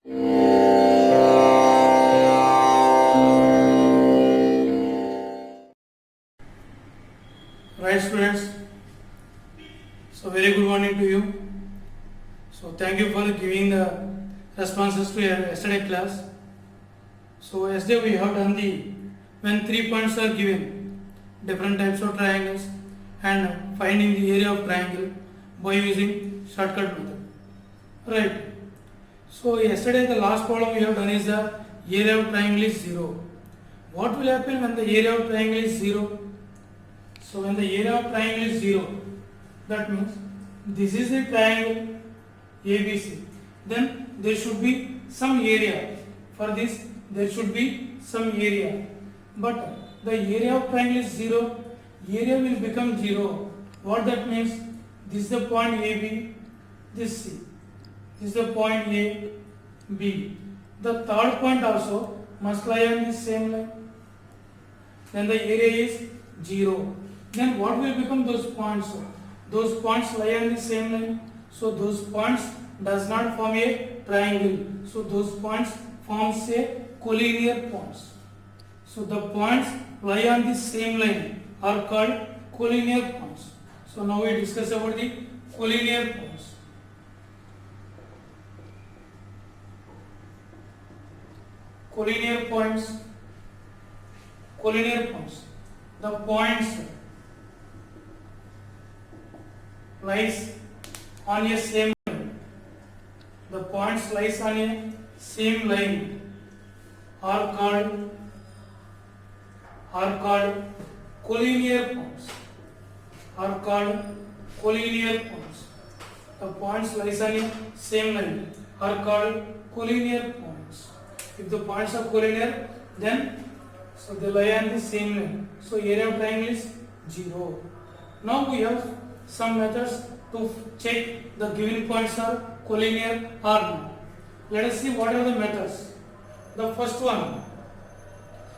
Right, students. So very good morning to you. So thank you for giving the responses to your yesterday class. So yesterday we have done the when 3 points are given, different types of triangles, and finding the area of triangle by using shortcut method. Right. So yesterday the last problem we have done is the area of triangle is 0. What will happen when the area of triangle is 0? So when the area of triangle is 0, that means this is the triangle ABC. Then there should be some area. For this, there should be some area. But the area of triangle is 0, area will become 0. What that means? This is the point AB, this C. This is the point A, B. The third point also must lie on the same line. Then the area is 0. Then what will become those points? Those points lie on the same line. So those points does not form a triangle. So those points forms a collinear points. So the points lie on the same line are called collinear points. So now we discuss about the collinear points. Collinear points. Collinear points. The points lies on a same line. The points lies on a same line are called collinear points. Are called collinear points. The points lies on a same line are called collinear points. If the points are collinear, then so they lie on the same line. So area of triangle is 0. Now we have some methods to check the given points are collinear or not. Let us see what are the methods. The first one.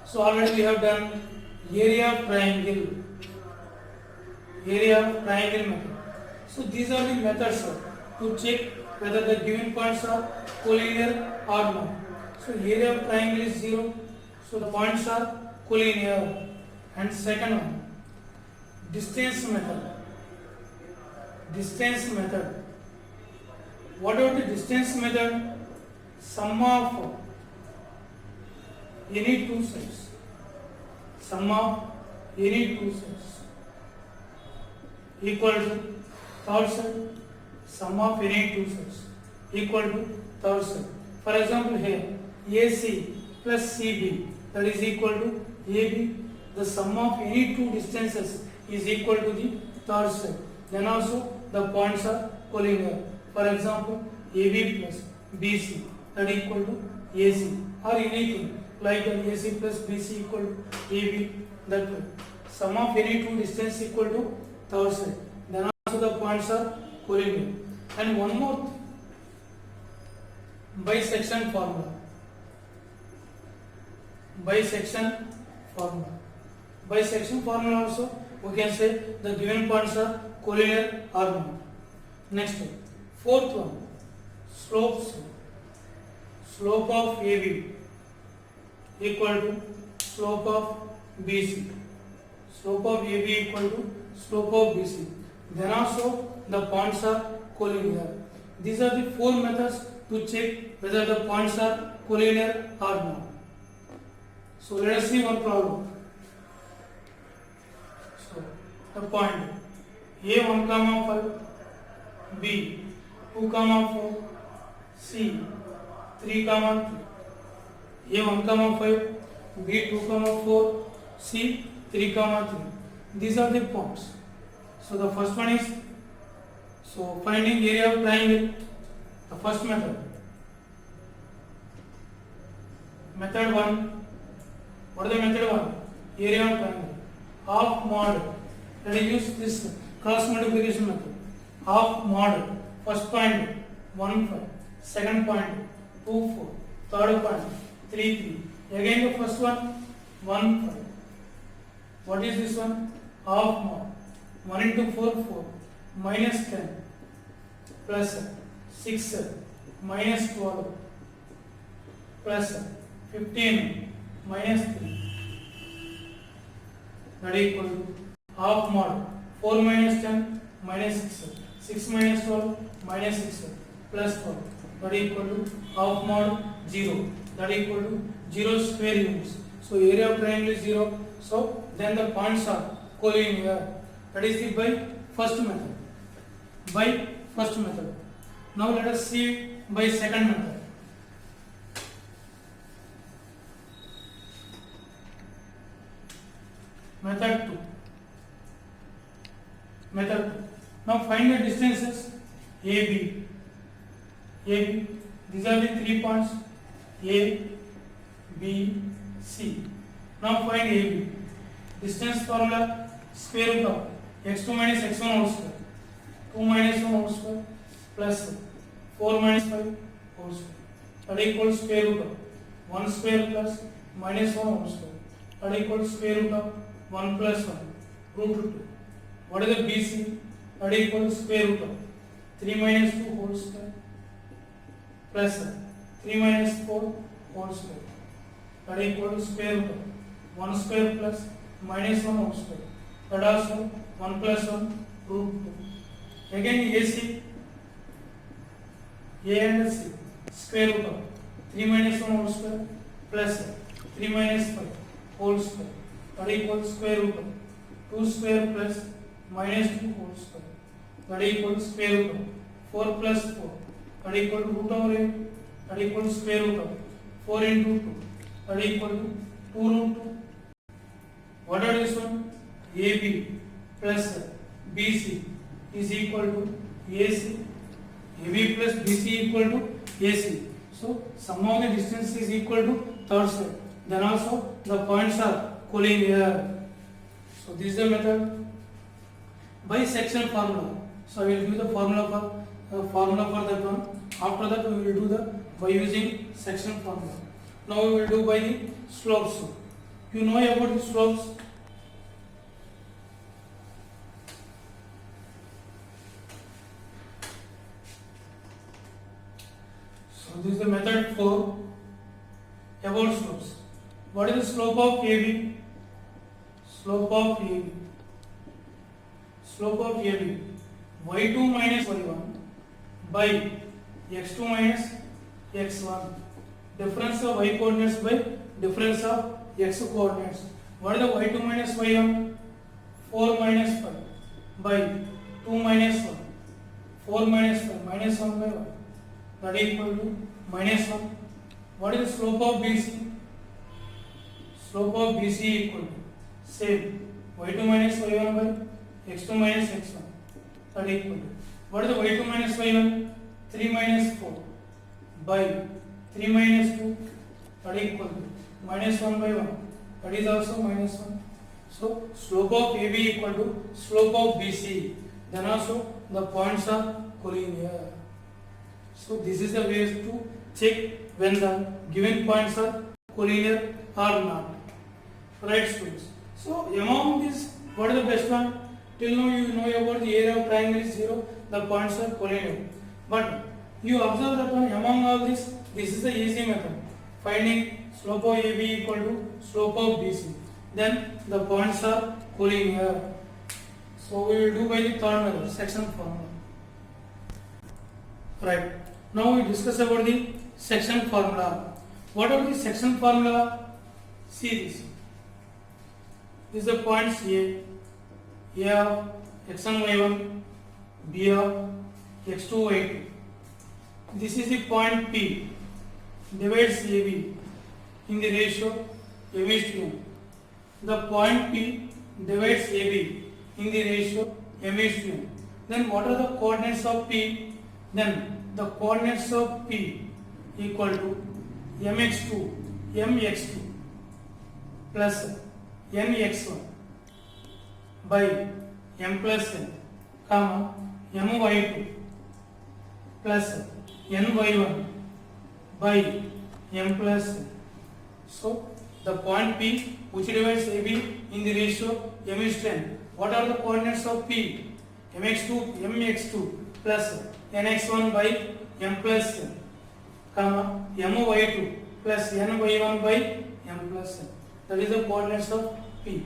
So already we have done area of triangle. Area of triangle method. So these are the methods to check whether the given points are collinear or not. So area of triangle is 0. So the points are collinear. And second one, distance method. Distance method. What about the distance method? Sum of any two sides. Sum of any two sides equal to third side. Sum of any two sides equal to third side. For example, here AC plus CB, that is equal to AB. The sum of any two distances is equal to the third side. Then also the points are collinear. For example, AB plus BC, that is equal to AC, or anything like AC plus BC equal to AB, that way. Sum of any two distance equal to third side. Then also the points are collinear. And one more thing, bisection formula. Bisection formula. Bisection formula also we can say the given points are collinear or not. Next one, fourth one, slopes. Slope of AB equal to slope of BC. Slope of AB equal to slope of BC. Then also the points are collinear. These are the four methods to check whether the points are collinear or not. So let us see one problem. So the point A 1, 5, B 2, 4, C 3, 3, A 1, 5, B 2, 4, C 3, 3. These are the points. So the first one is finding area of triangle. The first method. Method 1. What is the method 1? Area of triangle. Half mod. Let us use this cross multiplication method. Half mod. First point 1, 5. Second point 2, 4. Third point 3, 3. Again the first one 1, 5. What is this one? Half mod. 1 into 4, 4. Minus 10. Plus 6. Minus 12. plus 15 minus 3 that equal to half mod 4 minus 10 minus 6 6 minus 12 minus 6 plus 12 that equal to half mod 0 that equal to 0 square units. So area of triangle is 0. So then the points are collinear. That is the by first method. By first method. Now let us see by second method. Method 2. Method 2. Now find the distances AB. AB. These are the 3 points A, B, C. Now find AB. Distance formula square root of x2 minus x1 whole square, 2 minus 1 whole square plus 4 minus 5 whole square. That equals square root of 1 square plus minus 1 whole square. That equals square root of 1 plus 1 root 2. What is the BC? That equals square root of 3 minus 2 whole square plus 3 minus 4 whole square. That equals square root of 1 square plus minus 1 whole square. That also 1 plus 1 root 2. Again AC, A and C, square root of 3 minus 1 whole square plus 3 minus 5 whole square. That equals square root of 2 square plus minus 2 whole square. That equals square root of 4 plus 4. That equal to root over 8. That equals square root of 4 into 2. That equal to 2 root 2. What are this one? AB plus BC is equal to AC. AB plus BC equal to AC. So sum of the distance is equal to third side. Then also the points are collinear. So this is the method by section formula. So I will give the formula for that one. After that we will do the by using section formula. Now we will do by the slopes. You know about the slopes. So this is the method 4 about slopes. What is the slope of AB? Slope of AB. Slope of AB. Y2 minus Y1 by x2 minus x1. Difference of y coordinates by difference of x coordinates. What is the y2 minus y1? 4 minus 5 by 2 minus 1. 4 minus 5 minus 1 by 1. That is equal to minus 1. What is the slope of BC? Slope of BC equal to same y2 minus y1 by x2 minus x1. That is equal to what is the y2 minus y1? 3 minus 4 by 3 minus 2. That is equal to minus 1 by 1. That is also minus 1. So slope of AB equal to slope of BC. Then also the points are collinear. So this is the way to check when the given points are collinear or not. Right, students? So among these, what is the best one? Till now you know about the area of triangle is 0, the points are collinear. But you observe that one among all this is the easy method. Finding slope of AB equal to slope of BC. Then the points are collinear. So we will do by the third method, section formula. Right. Now we discuss about the section formula. What are the section formula? See this. This is the points A of x1 y1, B of x2 y2. This is the point P. Divides AB in the ratio M is to N. The point P divides AB in the ratio M is to N. Then what are the coordinates of P? Then the coordinates of P equal to mx2 plus nx1 by m plus n, comma my2 plus ny1 by m plus n. So the point P which divides AB in the ratio m is to n. What are the coordinates of P? mx2 plus nx1 by m plus n, comma my2 plus n by 1 by m plus n. That is the coordinates of P.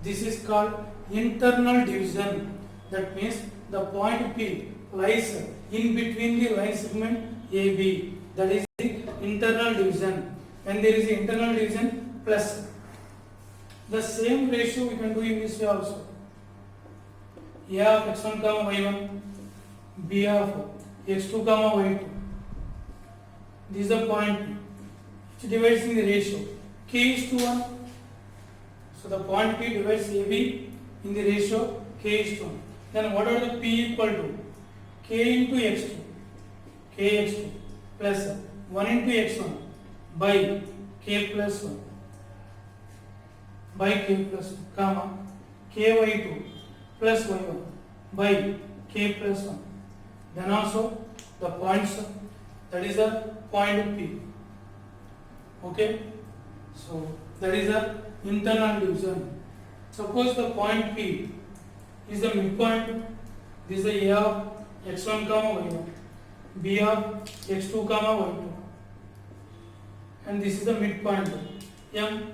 This is called internal division. That means the point P lies in between the line segment AB. That is the internal division. When there is internal division plus the same ratio we can do in this way also. A of x1 comma y1, B of x2 comma y2. This is the point P, which divides in the ratio k is to 1. So the point P divides AB in the ratio k is to 1. Then what are the P equal to? K into x2, kx2 plus 1 into x1 by k plus 1 by k plus 1 comma ky2 plus y1 by k plus 1. Then also the points, that is the point P. Okay, so that is the internal division. Suppose the point P is the midpoint. This is the A of x1 comma y1, B of x2 comma y2, and this is the midpoint M.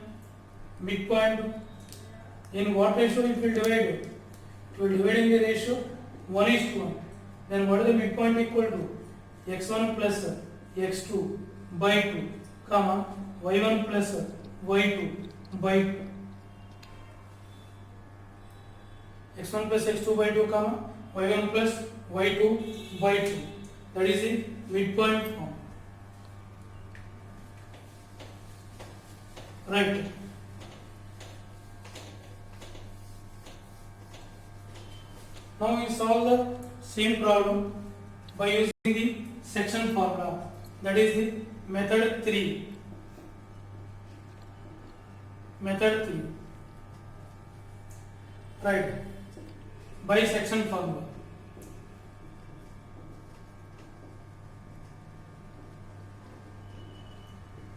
Midpoint in what ratio it will divide? It will divide in the ratio 1 is to 1. Then what is the midpoint equal to? x1 plus x2 by 2 comma y1 plus y2 by 2. x1 plus x2 by 2 comma y1 plus y2 by 2. That is the midpoint form. Right. Now we solve the same problem by using the section formula. That is the method 3. Method 3. Right. By section formula.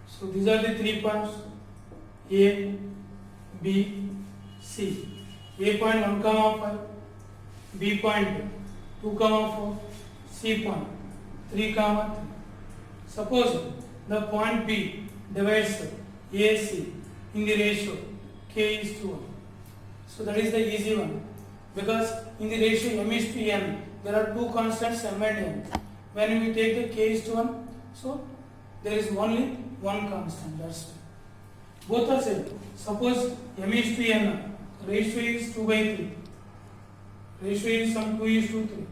So these are the 3 points A, B, C. A point 1 comma 5, B point 2 comma 4, C point 3 comma 3. Suppose the point B divides AC in the ratio k is to 1. So that is the easy one, because in the ratio m is to n there are two constants m and n. When we take the k is to 1, so there is only one constant. That's why. Both are same. Suppose m is to n, ratio is 2 by 3. Ratio is some 2 is to 3.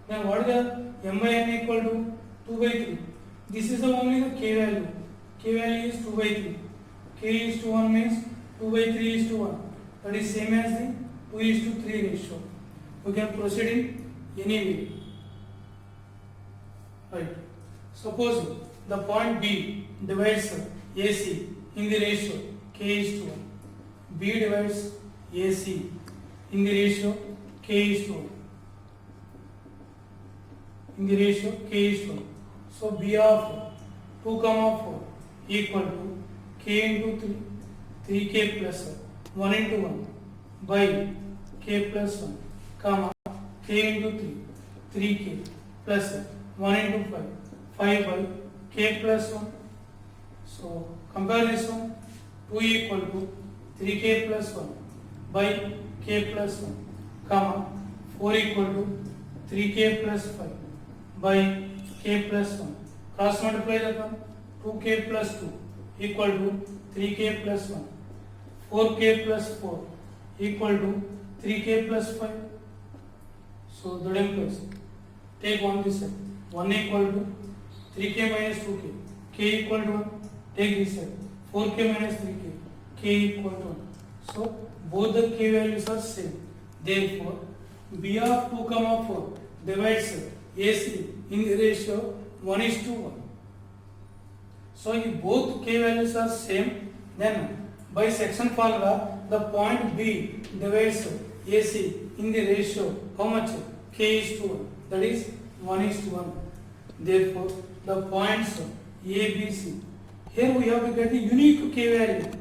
Then what is the m by n equal to 2 by 3? This is the only the k value. K value is 2 by 3. K is to 1 means 2 by 3 is to 1. That is same as the 2 is to 3 ratio. We can proceed in any way. Right. Suppose the point B divides AC in the ratio k is to 1. B divides AC in the ratio k is to 1. In the ratio k is to 1. So B of 2 comma 4 equal to k into 3, 3k plus 1 into 1 by k plus 1 comma k into 3, 3k plus 1 into 5, 5 by k plus 1. So compare this one, 2 equal to 3k plus 1 by k plus 1 comma 4 equal to 3k plus 5 by k plus 1. Cross multiply that one, 2k plus 2 equal to 3k plus 1. 4k plus 4 equal to 3k plus 5. So that implies take one this side, 1 equal to 3k minus 2k, k equal to 1. Take this side, 4k minus 3k, k equal to 1. So both the k values are same. Therefore, B of 2 comma 4 divides AC in the ratio 1 is to 1. So if both k values are same, then by section formula the point B divides AC in the ratio how much? K is to 1. That is 1 is to 1. Therefore, the points A, B, C. Here we have to get the unique k value.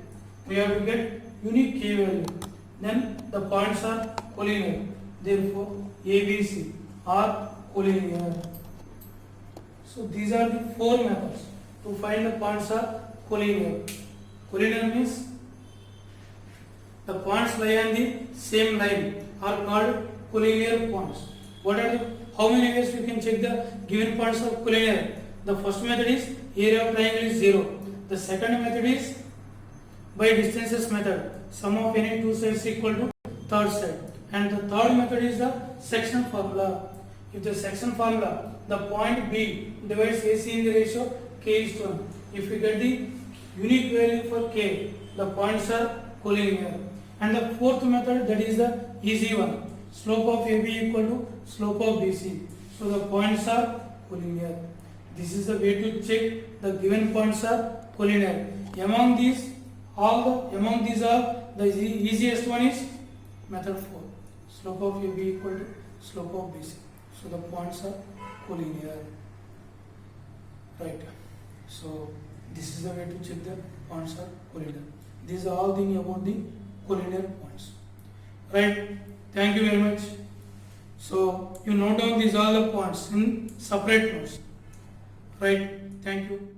We have to get unique k value. Then the points are collinear. Therefore, A, B, C are collinear. So these are the 4 methods. to find the points are collinear. Collinear means the points lie on the same line are called collinear points. What are the, how many ways we can check the given points of collinear? The first method is area of triangle is 0. The second method is by distances method. Sum of any two sides equal to third side. And the third method is the section formula. If the section formula, the point B divides AC in the ratio k:1. If we get the unique value for k, the points are collinear. And the fourth method, that is the easy one. Slope of AB equal to slope of BC. So the points are collinear. This is the way to check the given points are collinear. Among these all, the easiest one is method 4. Slope of AB equal to slope of BC. So the points are collinear. Right. So this is the way to check the points are collinear. These are all things about the collinear points. Right. Thank you very much. So you note down these all the points in separate notes. Right. Thank you.